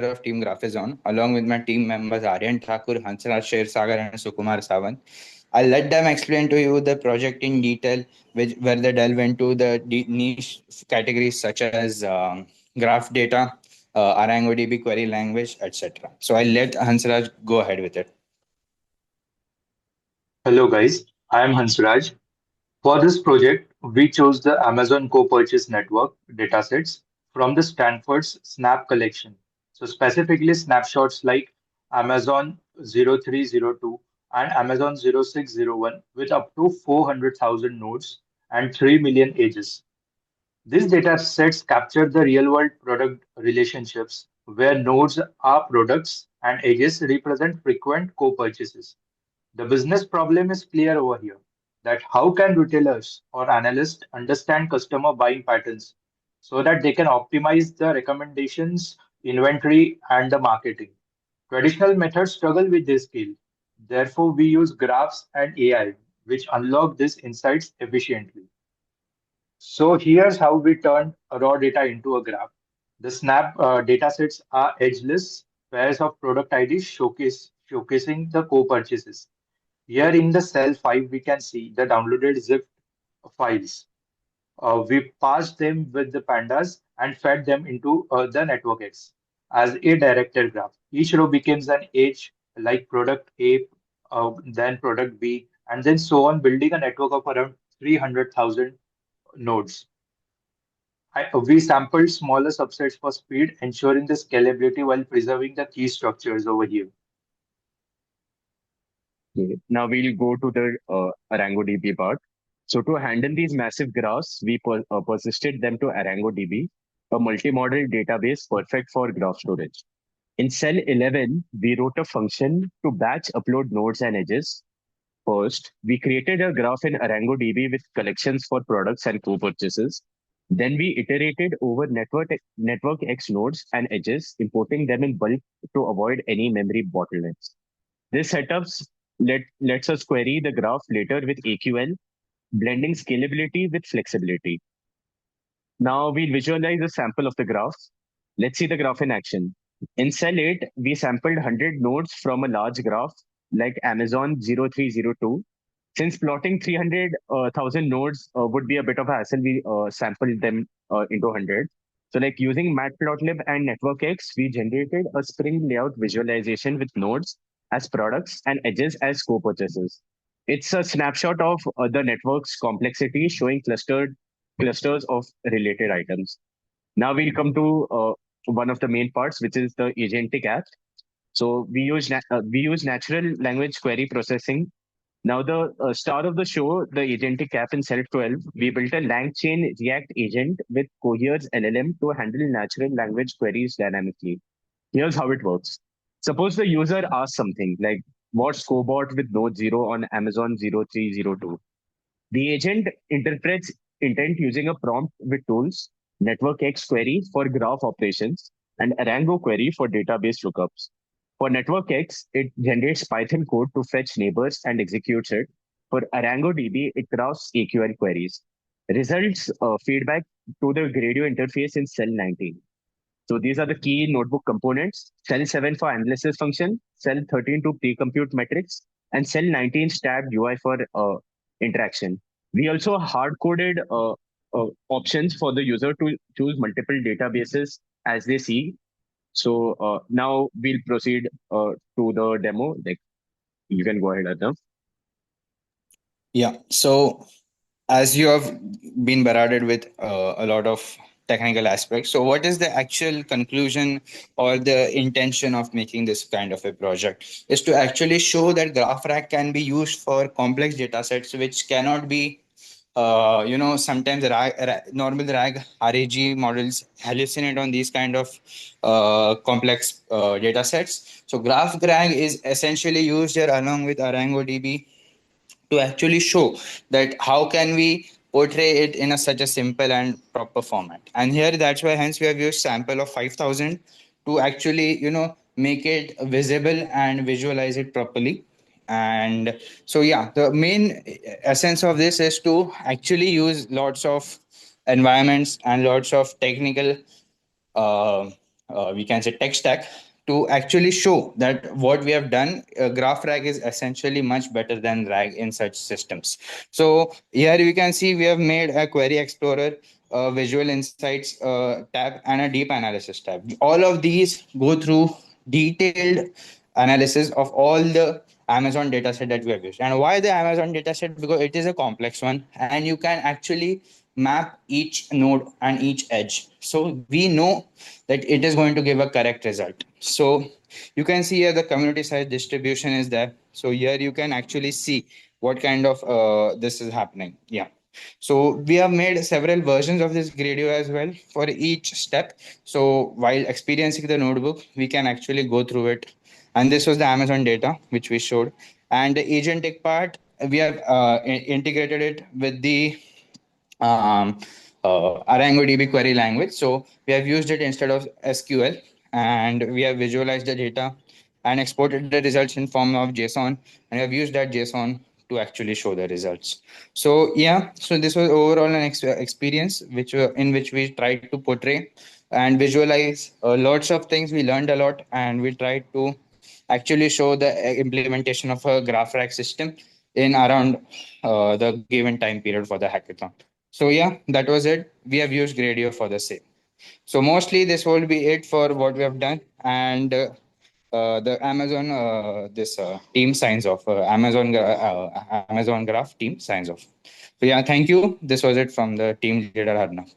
of Team Graphazon, along with my team members Aryan Thakur, Hansraj Sagar, and Sukumar Sawant. I'll let them explain to you the project in detail, where they delve into the niche categories such as graph data, ArangoDB query language, etc. So I'll let Hansraj go ahead with it. Hello guys, I am Hansraj. For this project, we chose the Amazon CoPurchase network datasets from the Stanford's Snap collection. So specifically snapshots like Amazon 0302 and Amazon 0601 with up to 400,000 nodes and 3 million edges. These data sets capture the real-world product relationships where nodes are products and edges represent frequent co-purchases. The business problem is clear over here that how can retailers or analysts understand customer buying patterns so that they can optimize the recommendations, inventory, and the marketing. Traditional methods struggle with this skill. Therefore, we use graphs and AI, which unlock these insights efficiently. So here's how we turn raw data into a graph. The Snap datasets are edgeless pairs of product IDs showcasing the co-purchases. Here in the cell 5, we can see the downloaded zip files. We passed them with the pandas and fed them into the network X as a directed graph. Each row becomes an edge like product A, then product B, and then so on, building a network of around 300,000 nodes. We sampled smaller subsets for speed, ensuring the scalability while preserving the key structures over here. Okay. Now we'll go to the ArangoDB part. So to handle these massive graphs, we persisted them to ArangoDB, a multi-model database perfect for graph storage. In cell 11, we wrote a function to batch upload nodes and edges. First, we created a graph in ArangoDB with collections for products and co-purchases. Then we iterated over network X nodes and edges, importing them in bulk to avoid any memory bottlenecks. This setups lets us query the graph later with AQL, blending scalability with flexibility. Now we'll visualize a sample of the graph. Let's see the graph in action. In cell 8, we sampled 100 nodes from a large graph like Amazon 0302. Since plotting 300,000 nodes would be a bit of a hassle, we sampled them into 100. So like using Matplotlib and NetworkX, we generated a Spring layout visualization with nodes as products and edges as co-purchases. It's a snapshot of the network's complexity showing clusters of related items. Now we'll come to one of the main parts, which is the agentic app. So we use natural language query processing. Now the star of the show, the agentic app in cell 12, we built a LangChain React agent with Cohere's LLM to handle natural language queries dynamically. Here's how it works. Suppose the user asks something like, what's cobot with node 0 on Amazon 0302? The agent interprets intent using a prompt with tools, NetworkX query for graph operations, and Arango query for database lookups. For NetworkX, it generates Python code to fetch neighbors and executes it. For ArangoDB, it crafts AQL queries. Results feedback to the Gradio interface in cell 19. So these are the key notebook components. Cell 7 for analysis function, cell 13 to pre-compute metrics, and cell 19 stabbed UI for interaction. We also hard-coded options for the user to choose multiple databases as they see. So now we'll proceed to the demo. Like, you can go ahead, Arnav. Yeah. So as you have been barraged with a lot of technical aspects, so what is the actual conclusion or the intention of making this kind of a project is to actually show that GraphRag can be used for complex data sets which cannot be sometimes normal RAG models hallucinate on these kind of complex data sets. So GraphRag is essentially used here along with ArangoDB to actually show that how can we portray it in such a simple and proper format. And here that's why hence we have used sample of 5,000 to actually make it visible and visualize it properly. And so yeah, the main essence of this is to actually use lots of environments and lots of technical uh, we can say tech stack to actually show that what we have done. Graph rag is essentially much better than rag in such systems. So here you can see we have made a query explorer, visual insights tab, and a deep analysis tab. All of these go through detailed analysis of all the Amazon dataset that we have used. And why the Amazon dataset? Because it is a complex one, and you can actually map each node and each edge. So we know that it is going to give a correct result. So you can see here the community size distribution is there. So here you can actually see what kind of this is happening. Yeah. So we have made several versions of this Gradio as well for each step. So while experiencing the notebook, we can actually go through it. And this was the Amazon data which we showed. And the agentic part, we have integrated it with the um, ArangoDB query language. So we have used it instead of SQL, and we have visualized the data and exported the results in form of JSON, and we have used that JSON to actually show the results. So yeah, so this was overall an experience in which we tried to portray and visualize lots of things. We learned a lot, and we tried to actually show the implementation of a graph rack system in around the given time period for the hackathon. So yeah, that was it. We have used Gradio for the same. So mostly this will be it for what we have done, and the Amazon this team signs off. Amazon Graph team signs off. So yeah, thank you. This was it from the team leader Harna.